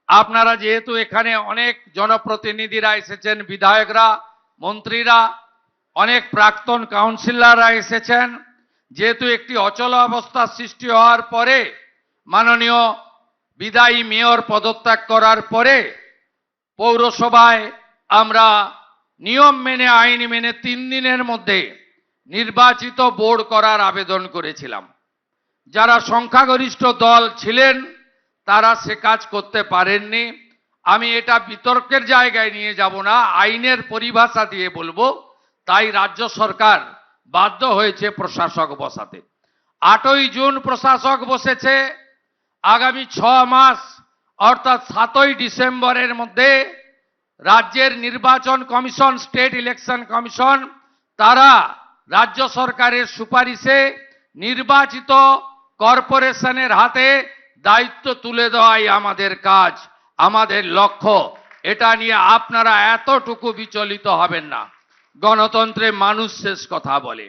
আপনারা যেহেতু এখানে অনেক জনপ্রতিনিধিরা এসেছেন, বিধায়করা, মন্ত্রীরা, অনেক প্রাক্তন কাউন্সিলররা এসেছেন, যেহেতু একটি অচলাবস্থা সৃষ্টি হওয়ার পরে মাননীয় বিদায়ী মেয়র পদত্যাগ করার পরে পৌরসভায় আমরা নিয়ম মেনে, আইন মেনে 3 দিনের মধ্যে নির্বাচিত বোর্ড করার আবেদন করেছিলাম। যারা সংখ্যাগরিষ্ঠ দল ছিলেন তারা সে কাজ করতে পারেননি। আমি এটা বিতর্কের জায়গায় নিয়ে যাব না, আইনের পরিভাষা দিয়ে বলবো। তাই রাজ্য সরকার বাধ্য হয়েছে প্রশাসক বসাতে। 8ই জুন প্রশাসক বসেছে। আগামী 6 মাস অর্থাৎ 7ই ডিসেম্বরের মধ্যে রাজ্যের নির্বাচন কমিশন, স্টেট ইলেকশন কমিশন, তারা রাজ্য সরকারের সুপারিশে নির্বাচিত কর্পোরেশনের হাতে দায়িত্ব তুলে দেওয়াই আমাদের কাজ, আমাদের লক্ষ্য। এটা নিয়ে আপনারা এতটুকু বিচলিত হবেন না। গণতন্ত্রে মানুষ শেষ কথা বলে।